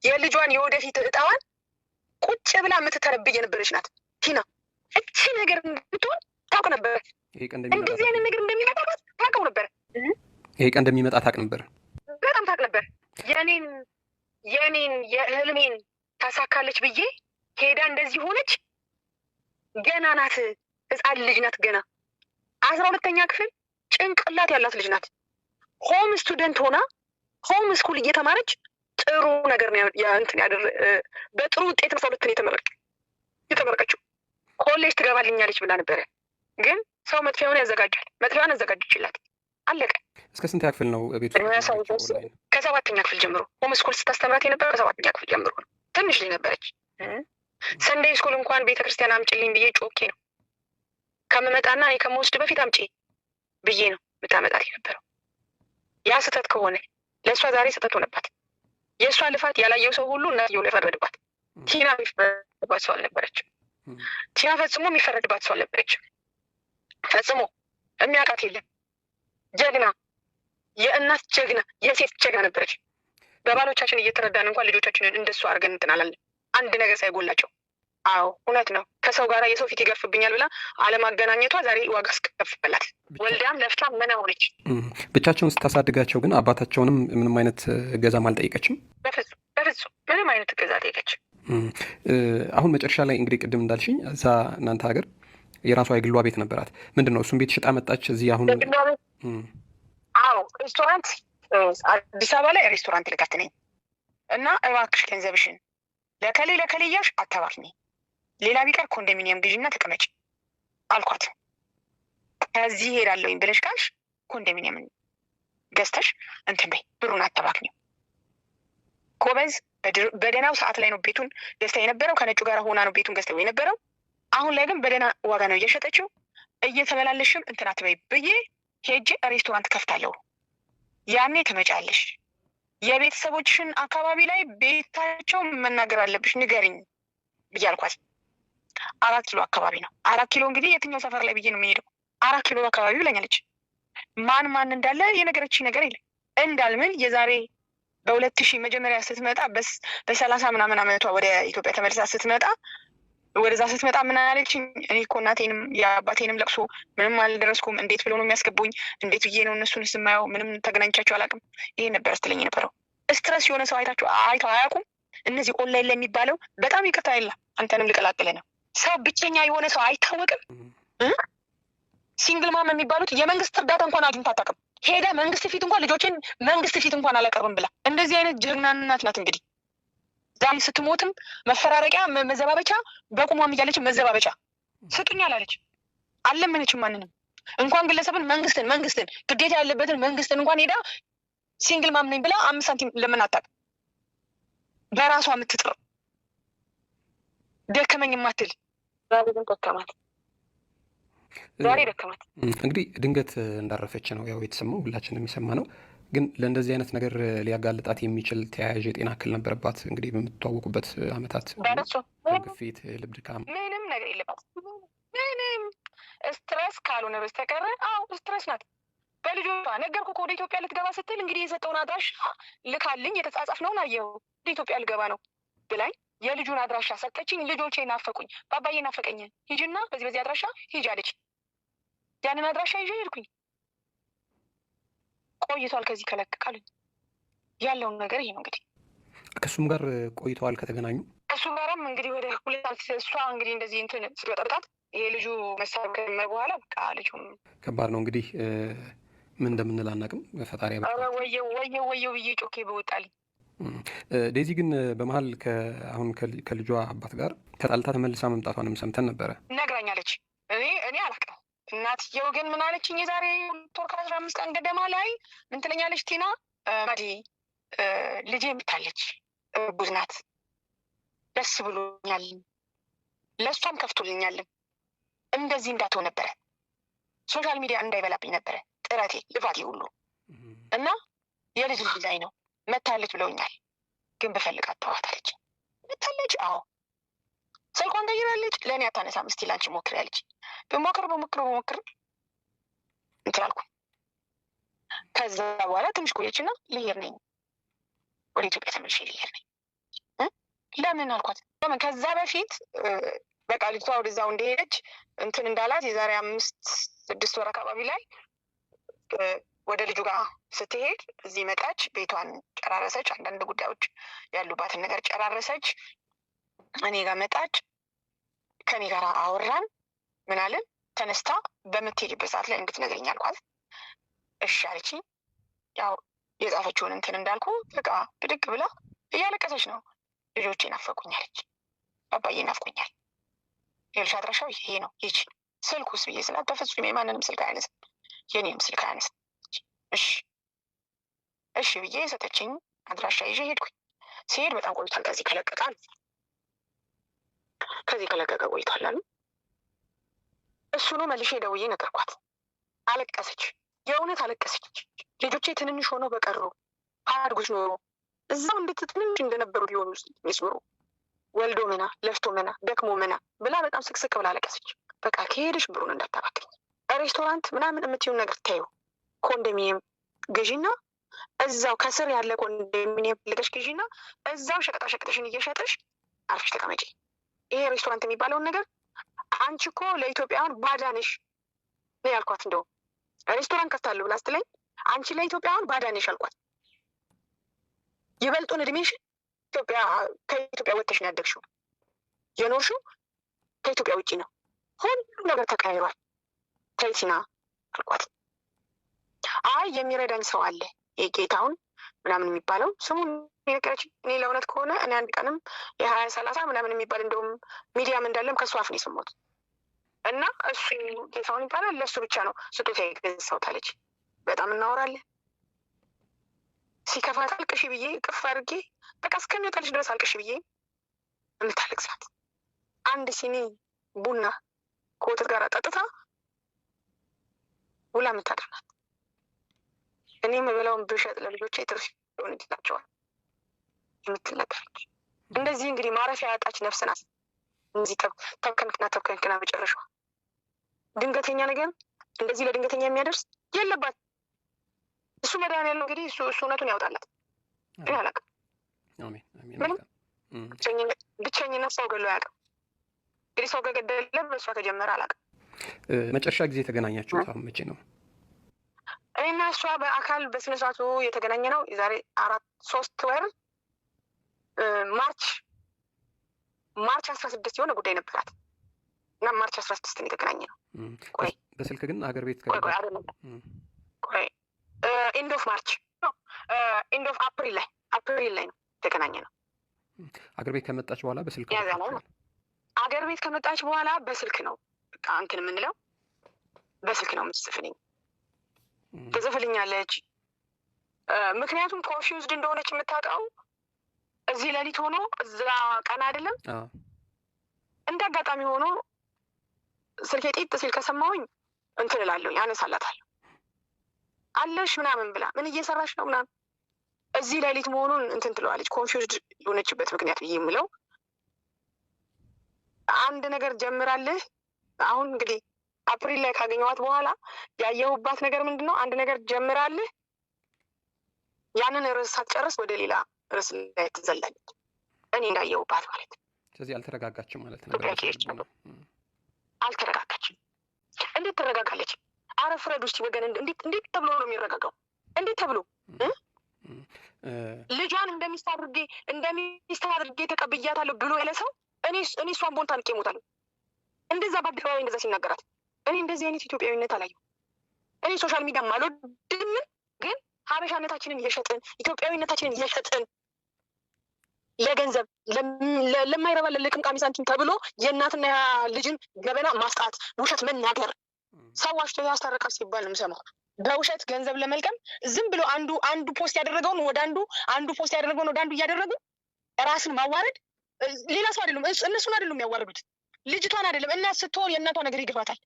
የልጇን የወደፊት እጣዋን ቁጭ ብላ የምትተረብይ የነበረች ናት ቲና። እቺ ነገር እንድትሆን ታውቅ ነበር። እንደዚህ አይነት ነገር እንደሚመጣ ታውቀው ነበር። ይሄ ቀን እንደሚመጣ ታውቅ ነበር፣ በጣም ታውቅ ነበር። የኔን የህልሜን ታሳካለች ብዬ ሄዳ እንደዚህ ሆነች። ገና ናት፣ ህፃን ልጅ ናት። ገና 12ኛ ክፍል ጭንቅላት ያላት ልጅ ናት። ሆም ስቱደንት ሆና ሆም ስኩል እየተማረች ጥሩ ነገር ነው በጥሩ ውጤት 12 የተመረቀችው። ኮሌጅ ትገባልኛለች ብላ ነበረ። ግን ሰው መጥፊያውን ያዘጋጃል። መጥፊያውን አዘጋጀችላት። አለቀ። እስከ ስንት ክፍል ነው ቤቱ? ከ7ኛ ክፍል ጀምሮ ሆም ስኩል ስታስተምራት የነበረው ከ7ኛ ክፍል ጀምሮ ነው። ትንሽ ልጅ ነበረች። ሰንዴይ ስኩል እንኳን ቤተክርስቲያን አምጪልኝ ብዬ ጮኬ ነው ከምመጣና እኔ ከምወስድ በፊት አምጪ ብዬ ነው ምታመጣት የነበረው። ያ ስህተት ከሆነ ለእሷ ዛሬ ስህተት ሆነባት። የእሷ ልፋት ያላየው ሰው ሁሉ እናትየው ላይ ፈረድባት። ቲና የሚፈረድባት ሰው አልነበረችም። ቲና ፈጽሞ የሚፈረድባት ሰው አልነበረችም። ፈጽሞ የሚያውቃት የለም። ጀግና፣ የእናት ጀግና፣ የሴት ጀግና ነበረች። በባሎቻችን እየተረዳን እንኳን ልጆቻችንን እንደሱ አድርገን እንትናለን፣ አንድ ነገር ሳይጎላቸው። አዎ እውነት ነው። ከሰው ጋር የሰው ፊት ይገርፍብኛል ብላ አለማገናኘቷ ዛሬ ዋጋ አስከፈላት። ወልዳም ለፍታ መና ሆነች። ብቻቸውን ስታሳድጋቸው ግን አባታቸውንም ምንም አይነት እገዛም አልጠየቀችም። በፍጹም ምንም አይነት እገዛ ጠየቀችም። አሁን መጨረሻ ላይ እንግዲህ ቅድም እንዳልሽኝ እዛ እናንተ ሀገር የራሷ የግሏ ቤት ነበራት። ምንድን ነው እሱም ቤት ሽጣ መጣች እዚህ አሁን? አዎ ሬስቶራንት፣ አዲስ አበባ ላይ ሬስቶራንት ልከፍት ነኝ እና እባክሽ ገንዘብሽን ለከሌ እያልሽ አታባክኝ፣ ሌላ ቢቀር ኮንዶሚኒየም ግዢና ተቀመጭ አልኳት። ከዚህ ሄዳለሁኝ ብለሽ ካልሽ ኮንዶሚኒየም ገዝተሽ እንትን በይ፣ ብሩን አታባክኝ። ጎበዝ፣ በደህናው ሰዓት ላይ ነው ቤቱን ገዝታ የነበረው። ከነጩ ጋር ሆና ነው ቤቱን ገዝታ የነበረው። አሁን ላይ ግን በደህና ዋጋ ነው እየሸጠችው። እየተመላለሽም እንትን አትበይ ብዬ ሄጄ ሬስቶራንት ከፍታለሁ። ያኔ ትመጫለሽ። የቤተሰቦችሽን አካባቢ ላይ ቤታቸው መናገር አለብሽ፣ ንገሪኝ ብዬ አልኳት። 4 ኪሎ አካባቢ ነው። 4 ኪሎ እንግዲህ የትኛው ሰፈር ላይ ብዬ ነው የሚሄደው? 4 ኪሎ አካባቢ ብለኛለች። ማን እንዳለ የነገረችኝ ነገር የለም። እንዳልምን የዛሬ በ2000 መጀመሪያ ስትመጣ በ30 ምናምን ዓመቷ ወደ ኢትዮጵያ ተመልሳ ወደዛ ስትመጣ ምን አለችኝ? እኔ እኮ እናቴንም የአባቴንም ለቅሶ ምንም አልደረስኩም። እንዴት ብሎ ነው የሚያስገቡኝ? እንዴት ብዬ ነው እነሱን ስማየው? ምንም ተገናኝቻቸው አላውቅም። ይሄን ነበር ስትለኝ የነበረው። ስትረስ የሆነ ሰው አይተው አያውቁም። እነዚህ ኦንላይን ላይ የሚባለው በጣም ይቅርታ የለ አንተንም ልቀላቅልህ ነው። ሰው ብቸኛ የሆነ ሰው አይታወቅም። ሲንግል ማም የሚባሉት የመንግስት እርዳታ እንኳን አግኝታ አታውቅም። ሄደ መንግስት ፊት እንኳን ልጆችን መንግስት ፊት እንኳን አላቀርብም ብላ እንደዚህ አይነት ጀግና እናት ናት። እንግዲህ ዛሬ ስትሞትም መፈራረቂያ መዘባበቻ በቁሟም እያለች መዘባበቻ ስጡኝ አላለች፣ አልለመነችም ማንንም። እንኳን ግለሰብን መንግስትን ግዴታ ያለበትን መንግስትን እንኳን ሄዳ ሲንግል ማም ነኝ ብላ 5 ሳንቲም ለምን አታውቅም። በራሷ የምትጥር ደከመኝ የማትል ዛሬ ደከማት። እንግዲህ ድንገት እንዳረፈች ነው ያው የተሰማው፣ ሁላችንም የሚሰማ ነው። ግን ለእንደዚህ አይነት ነገር ሊያጋልጣት የሚችል ተያያዥ የጤና እክል ነበረባት? እንግዲህ በምትተዋወቁበት አመታት ግፊት፣ ልብ ድካም፣ ምንም ነገር የለባት። ምንም ስትረስ ካልሆነ በስተቀረ አዎ ስትረስ ናት። በልጆቿ ነገርኩ እኮ ወደ ኢትዮጵያ ልትገባ ስትል እንግዲህ የሰጠውን አድራሻ ልካልኝ የተጻጻፍነውን አየሁ። ወደ ኢትዮጵያ ልገባ ነው ብላኝ የልጁን አድራሻ ሰጠችኝ። ልጆቼ ናፈቁኝ፣ ባባዬ ናፈቀኝ፣ ሂጂና በዚህ አድራሻ ሂጂ አለች። ያንን አድራሻ ይዤ ሄድኩኝ። ቆይቷል ከዚህ ከለቅቃሉኝ። ያለውን ነገር ይሄ ነው እንግዲህ። ከእሱም ጋር ቆይተዋል ከተገናኙ። ከእሱ ጋርም እንግዲህ ወደ 2 ዓመት እሷ እንግዲህ እንደዚህ እንትን ስትበጠብጣት ይሄ ልጁ መሳብ ከጀመረ በኋላ በቃ ልጁም ከባድ ነው እንግዲህ። ምን እንደምንል አናውቅም። ፈጣሪ ወየው ብዬ ጮኬ በወጣልኝ። ዴዚ ግን በመሀል አሁን ከልጇ አባት ጋር ተጣልታ ተመልሳ መምጣቷንም ሰምተን ነበረ። ነግራኛለች። እኔ አላውቅም። እናትየው ግን ምን አለችኝ? የዛሬ 15 ቀን ገደማ ላይ ምን ትለኛለች? ቲና ማዲ ልጄ የምታለች እርጉዝ ናት፣ ደስ ብሎኛል፣ ለእሷም ከፍቶልኛልም። እንደዚህ እንዳትሆን ነበረ፣ ሶሻል ሚዲያ እንዳይበላብኝ ነበረ ጥረቴ ልፋቴ ሁሉ እና የልጅ ላይ ነው መታለች ብለውኛል። ግን በፈልጋት ተዋታለች። መታለች? አዎ። ስልኳን ቀይራለች። ለእኔ አታነሳም። እስቲ ላንቺ ሞክሪ ያለች። በሞክር እንትን አልኩ። ከዛ በኋላ ትንሽ ቆየችና ልሄድ ነኝ ወደ ኢትዮጵያ ተመልሼ ልሄድ ነኝ። ለምን አልኳት። ለምን ከዛ በፊት በቃ ልጅቷ ወደዛው እንደሄደች እንትን እንዳላት የዛሬ 5-6 ወር አካባቢ ላይ ወደ ልጁ ጋር ስትሄድ እዚህ መጣች። ቤቷን ጨራረሰች። አንዳንድ ጉዳዮች ያሉባትን ነገር ጨራረሰች። እኔ ጋር መጣች። ከኔ ጋር አወራን። ምን አለን? ተነስታ በምትሄድበት ሰዓት ላይ እንድትነግረኝ አልኳት። እሺ አለችኝ። ያው የጻፈችውን እንትን እንዳልኩ በቃ ብድግ ብላ እያለቀሰች ነው። ልጆቼ ናፈቁኝ አለች። አባዬ ናፍቆኛል። የልጅ አድራሻው ይሄ ነው ሂጂ። ስልኩስ ብዬ ስላት በፍጹም የማንንም ስልክ አያነሳም፣ የኔንም ስልክ አያነሳም። እሺ ብዬ የሰጠችኝ አድራሻ ይዤ ሄድኩኝ። ሲሄድ በጣም ቆይቷል። ከዚህ ከለቀቀ ቆይቷል አሉ። እሱኑ መልሼ ደውዬ ነገርኳት። አለቀሰች። የእውነት አለቀሰች። ልጆቼ ትንንሽ ሆነው በቀሩ አድጎች ኖሮ እዛው እንዴት ትንንሽ እንደነበሩ ሊሆኑ ሚስብሩ ወልዶ ምና ለፍቶ ምና ደክሞ ምና ብላ በጣም ስቅስቅ ብላ አለቀሰች። በቃ ከሄድሽ ብሩን እንዳታባክኝ፣ ሬስቶራንት ምናምን የምትይውን ነገር ታዩ፣ ኮንዶሚኒየም ግዢና እዛው ከስር ያለ ኮንዶሚኒየም ልገሽ ግዢና እዛው ሸቀጣ ሸቀጥሽን እየሸጥሽ አርፈሽ ተቀመጪ። ይሄ ሬስቶራንት የሚባለውን ነገር አንቺ እኮ ለኢትዮጵያውያን ባዳ ነሽ ነው ያልኳት። እንደው ሬስቶራንት ከፍታለሁ ብላ ስትለኝ አንቺ ለኢትዮጵያውያን ባዳ ነሽ አልኳት። ይበልጡን እድሜሽ ከኢትዮጵያ ወጥተሽ ነው ያደግሽው፣ የኖርሽው ከኢትዮጵያ ውጭ ነው። ሁሉ ነገር ተቀያይሯል። ተይቲና አልኳት። አይ የሚረዳኝ ሰው አለ የጌታውን ምናምን የሚባለው ስሙን ነገረች። እኔ ለእውነት ከሆነ እኔ አንድ ቀንም የ20-30 ምናምን የሚባል እንደውም ሚዲያም እንዳለም ከእሱ አፍ ነው የሰማሁት። እና እሱ ጌታውን ይባላል፣ ለእሱ ብቻ ነው ስጦታ የገዛሁት አለች። በጣም እናወራለን። ሲከፋት አልቅሽ ብዬ ቅፍ አድርጌ በቃ እስከሚወጣልሽ ድረስ አልቅሽ ብዬ የምታለቅሳት አንድ ሲኒ ቡና ከወተት ጋር ጠጥታ ውላ የምታደርናት። እኔ የምበላውን ብሸጥ ለልጆቼ ትርፍ ይሆንላቸዋል የምትለቀለች። እንደዚህ እንግዲህ ማረፊያ ያጣች ነፍስ ናት። እዚህ ተብከንክና መጨረሻዋ ድንገተኛ ነገር እንደዚህ ለድንገተኛ የሚያደርስ የለባት። እሱ መድኃኒዓለም እንግዲህ እሱ እውነቱን ያውጣላት። ግን አላውቅም፣ ምንም ብቸኝነት ሰው ገሎ አያውቅም። እንግዲህ ሰው ከገደለ በእሷ ከጀመረ አላውቅም። መጨረሻ ጊዜ የተገናኛችሁት አሁን መቼ ነው? እኔና እሷ በአካል በስነስርዓቱ የተገናኘ ነው የዛሬ 3 ወር ማርች 16 የሆነ ጉዳይ ነበራት እና ማርች 16 የተገናኘ ነው። በስልክ ግን አገር ቤት ኢንድ ኦፍ ማርች ኢንድ ኦፍ አፕሪል ላይ ነው የተገናኘ ነው። አገር ቤት ከመጣች በኋላ በስልክ አገር ቤት ከመጣች በኋላ በስልክ ነው በቃ እንትን የምንለው፣ በስልክ ነው የምትጽፍልኝ፣ ትጽፍልኛለች። ምክንያቱም ኮንፊውዝድ እንደሆነች የምታውቀው እዚህ ሌሊት ሆኖ እዛ ቀን አይደለም። እንደ አጋጣሚ ሆኖ ስልኬ ጢጥ ሲል ከሰማሁኝ እንትን እላለሁ፣ ያነሳላታለሁ። አለሽ ምናምን ብላ ምን እየሰራሽ ነው ምናምን፣ እዚህ ሌሊት መሆኑን እንትን ትለዋለች። ኮንፊውዝድ የሆነችበት ምክንያት ብዬ የምለው አንድ ነገር ጀምራልህ። አሁን እንግዲህ አፕሪል ላይ ካገኘኋት በኋላ ያየሁባት ነገር ምንድን ነው? አንድ ነገር ጀምራልህ ያንን ርዕስ ሳትጨርስ ወደ ሌላ ርዕስ ላይ ትዘላለች። እኔ እንዳየሁባት ማለት ነው። ስለዚህ አልተረጋጋችም ማለት ነው። አልተረጋጋችም። እንዴት ትረጋጋለች? አረ ፍረድ ውስጥ ወገን፣ እንዴት ተብሎ ነው የሚረጋጋው? እንዴት ተብሎ ልጇን እንደሚስት አድርጌ ተቀብያታለሁ ብሎ ያለ ሰው እኔ እሷን ቦንታ ንቄ እሞታለሁ። እንደዛ በአደባባይ እንደዛ ሲናገራት እኔ እንደዚህ አይነት ኢትዮጵያዊነት አላየሁም። እኔ ሶሻል ሚዲያ አልወድም፣ ግን ሀበሻነታችንን እየሸጥን ኢትዮጵያዊነታችንን እየሸጥን ለገንዘብ ለማይረባ ለቅምቃሚ ሳንቲም ተብሎ የእናትና ልጅን ገበና ማስጣት፣ ውሸት መናገር፣ ሰው ዋሽቶ ያስታርቃል ሲባል ነው የምሰማው። በውሸት ገንዘብ ለመልቀም ዝም ብሎ አንዱ ፖስት ያደረገውን ወደ አንዱ ፖስት ያደረገውን ወደ አንዱ እያደረጉ ራስን ማዋረድ። ሌላ ሰው አይደሉም፣ እነሱን አይደሉም የሚያዋርዱት፣ ልጅቷን አይደለም። እናት ስትሆን የእናቷ ነገር ይገፋታል።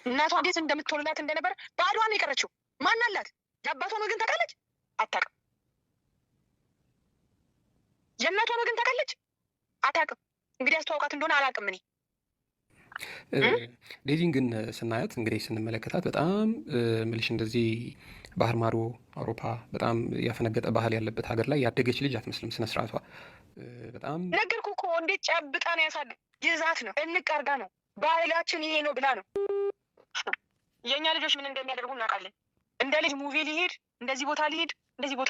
እናቷ እንዴት እንደምትሆንላት እንደነበር ባዷን የቀረችው ማን አላት? የአባቷን ወገን ታውቃለች? አታውቅም። የእናቷን ወገን ታውቃለች? አታውቅም። እንግዲህ አስተዋውቃት እንደሆነ አላውቅም እኔ። ዴዚን ግን ስናያት እንግዲህ ስንመለከታት በጣም ምልሽ እንደዚህ ባህር ማዶ አውሮፓ በጣም ያፈነገጠ ባህል ያለበት ሀገር ላይ ያደገች ልጅ አትመስልም። ስነ ስርዓቷ በጣም ነገርኩህ እኮ እንዴት ጨብጣ ነው ያሳደ ይዛት ነው እንቀርጋ ነው ባህላችን ይሄ ነው ብላ ነው። የእኛ ልጆች ምን እንደሚያደርጉ እናውቃለን። እንደ ልጅ ሙቪ ሊሄድ እንደዚህ ቦታ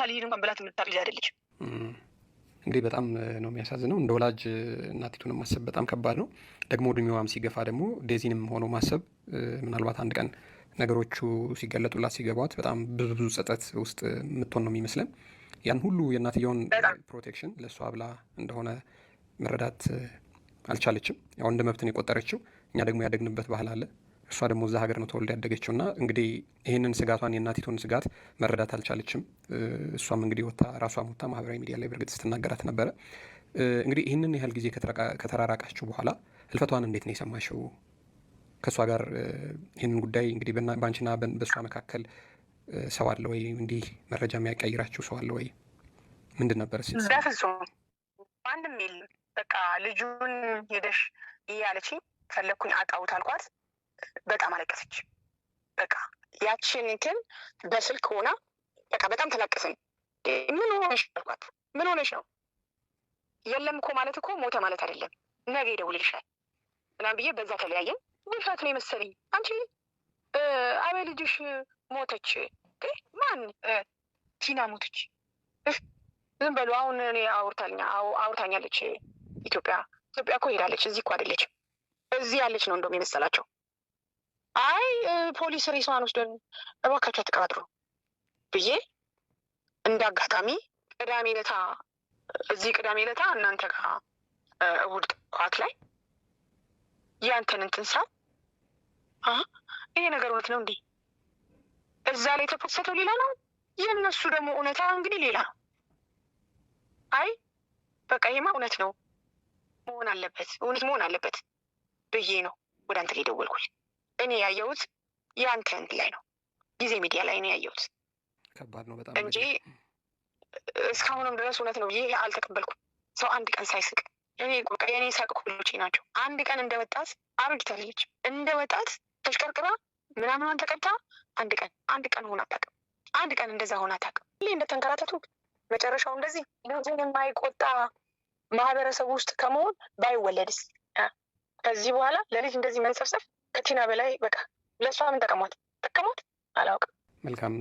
ሊሄድ እንኳን ብላት የምታውቅ ልጅ አይደለች። እንግዲህ በጣም ነው የሚያሳዝነው። እንደ ወላጅ እናቲቱንም ማሰብ በጣም ከባድ ነው። ደግሞ እድሜዋም ሲገፋ ደግሞ ዴዚንም ሆኖ ማሰብ ምናልባት አንድ ቀን ነገሮቹ ሲገለጡላት ሲገቧት በጣም ብዙ ጸጸት ውስጥ የምትሆን ነው የሚመስለን። ያን ሁሉ የእናትየውን ፕሮቴክሽን ለእሷ ብላ እንደሆነ መረዳት አልቻለችም። ያው እንደ መብትን የቆጠረችው እኛ ደግሞ ያደግንበት ባህል አለ። እሷ ደግሞ እዛ ሀገር ነው ተወልዳ ያደገችው እና እንግዲህ ይህንን ስጋቷን የእናቲቱን ስጋት መረዳት አልቻለችም። እሷም እንግዲህ ወታ ራሷ ሞታ ማህበራዊ ሚዲያ ላይ በእርግጥ ስትናገራት ነበረ። እንግዲህ ይህንን ያህል ጊዜ ከተራራቃችሁ በኋላ ህልፈቷን እንዴት ነው የሰማሽው? ከእሷ ጋር ይህንን ጉዳይ እንግዲህ በአንቺና በእሷ መካከል ሰው አለ ወይ? እንዲህ መረጃ የሚያቀያይራችሁ ሰው አለ ወይ? ምንድን ነበር? በፍጹም አንድም የለም። በቃ ልጁን ሄደሽ እያለችኝ ፈለግኩኝ አጣሁት አልኳት። በጣም አለቀሰች። በቃ ያችን እንትን በስልክ ሆና በቃ በጣም ተላቀሰኝ። ምን ሆነሽ አልኳት። ምን ሆነሽ ነው? የለም እኮ ማለት እኮ ሞተ ማለት አይደለም፣ ነገ ይደውልልሻል ምናምን ብዬ በዛ ተለያየን። ድፍረት ነው የመሰለኝ። አንቺ አበ ልጅሽ ሞተች። ማን? ቲና ሞተች። ዝም በሉ አሁን እኔ አውርታኛለች። ኢትዮጵያ እኮ ሄዳለች። እዚህ እኮ አይደለች፣ እዚህ ያለች ነው እንደውም የመሰላቸው። አይ ፖሊስ ሬሷን ወስደን እባካችሁ አትቀባጥሩ ብዬ እንደ አጋጣሚ ቅዳሜ ዕለታ እናንተ ጋር እሑድ ጠዋት ላይ ያንተን እንትን ሳ ይሄ ነገር እውነት ነው እንዴ? እዛ ላይ የተፖሰተው ሌላ ነው፣ የእነሱ ደግሞ እውነታ እንግዲህ ሌላ ነው። አይ በቃ ይሄማ እውነት ነው እውነት መሆን አለበት ብዬ ነው ወደ አንተ ላይ ደወልኩኝ። እኔ ያየሁት የአንተ እንትን ላይ ነው፣ ጊዜ ሚዲያ ላይ ነው ያየሁት። ከባድ ነው በጣም እንጂ እስካሁንም ድረስ እውነት ነው ብዬ አልተቀበልኩም። ሰው አንድ ቀን ሳይስቅ የኔ ሳቅ ሁሎቼ ናቸው። አንድ ቀን እንደወጣት አርግታለች፣ እንደወጣት ተሽቀርቅራ ምናምኗን ተቀብታ አንድ ቀን ሆና አታውቅም። አንድ ቀን እንደዛ ሆና አታውቅም። ሁሌ እንደተንከራተቱ መጨረሻው እንደዚህ ልጅን የማይቆጣ ማህበረሰብ ውስጥ ከመሆን ባይወለድስ? ከዚህ በኋላ ለልጅ እንደዚህ መንሰፍሰፍ ከቲና በላይ በቃ ለእሷ ምን ጠቀሟት አላውቅም። መልካም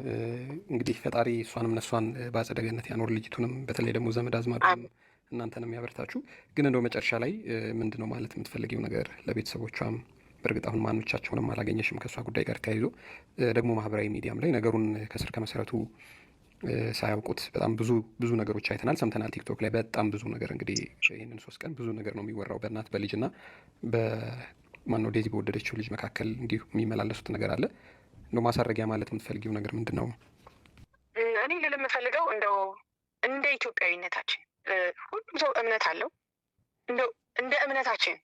እንግዲህ ፈጣሪ እሷንም ነሷን በአጸደ ገነት ያኖር፣ ልጅቱንም በተለይ ደግሞ ዘመድ አዝማዱንም እናንተንም ያበርታችሁ። ግን እንደው መጨረሻ ላይ ምንድን ነው ማለት የምትፈልጊው ነገር ለቤተሰቦቿም? በእርግጥ አሁን ማኖቻቸውንም አላገኘሽም ከእሷ ጉዳይ ጋር ተያይዞ ደግሞ ማህበራዊ ሚዲያም ላይ ነገሩን ከስር ከመሰረቱ ሳያውቁት በጣም ብዙ ነገሮች አይተናል፣ ሰምተናል። ቲክቶክ ላይ በጣም ብዙ ነገር እንግዲህ ይህንን 3 ቀን ብዙ ነገር ነው የሚወራው በእናት በልጅና በማነው ዴዚ በወደደችው ልጅ መካከል እንዲሁ የሚመላለሱት ነገር አለ። እንደው ማሳረጊያ ማለት የምትፈልጊው ነገር ምንድን ነው? እኔ ልል የምፈልገው እንደው እንደ ኢትዮጵያዊነታችን ሁሉም ሰው እምነት አለው። እንደው እንደ እምነታችን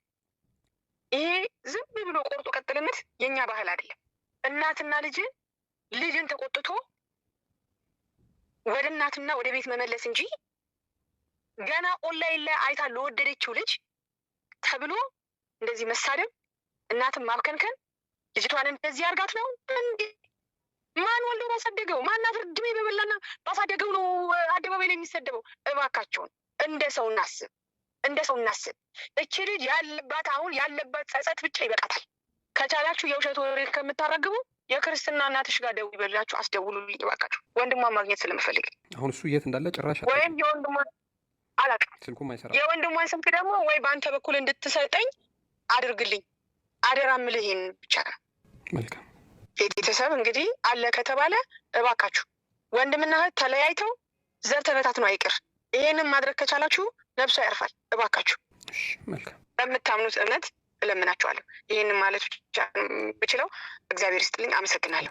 ይሄ ዝም ብሎ ቆርጦ ቀጥልነት የኛ ባህል አይደለም። እናትና ልጅን ተቆጥቶ ወደ እናትና ወደ ቤት መመለስ እንጂ ገና ኦንላይን ላይ አይታ ለወደደችው ልጅ ተብሎ እንደዚህ መሳደብ፣ እናትን ማብከንከን፣ ልጅቷን እንደዚህ አርጋት ነው እንዴ? ማን ወልዶ ባሳደገው? ማን አፍርድሜ በበላና ባሳደገው ነው አደባባይ ላይ የሚሰደበው? እባካቸውን እንደ ሰው እናስብ። እቺ ልጅ ያለባት ጸጸት ብቻ ይበቃታል። ከቻላችሁ የውሸት ወሬ ከምታረግቡ የክርስትና እናትሽ ጋር ደውይ በላችሁ አስደውሉልኝ እባካችሁ። ወንድሟን ማግኘት ስለምፈልግ አሁን እሱ የት እንዳለ ጭራሽ ወይም የወንድሟን አላውቅም፣ ስልኩም አይሰራም። የወንድሟን ስልክ ደግሞ ወይ በአንተ በኩል እንድትሰጠኝ አድርግልኝ። አደራ የምልህ ይሄን ብቻ ነው። መልካም ቤተሰብ እንግዲህ አለ ከተባለ እባካችሁ ወንድምና እህት ተለያይተው ዘር ተበታትነው አይቅር። ይሄንን ማድረግ ከቻላችሁ ነብሷ ያርፋል። እባካችሁ መልካም በምታምኑት እምነት እለምናችኋለሁ። ይህንን ማለት ብቻ ብችለው እግዚአብሔር ይስጥልኝ። አመሰግናለሁ።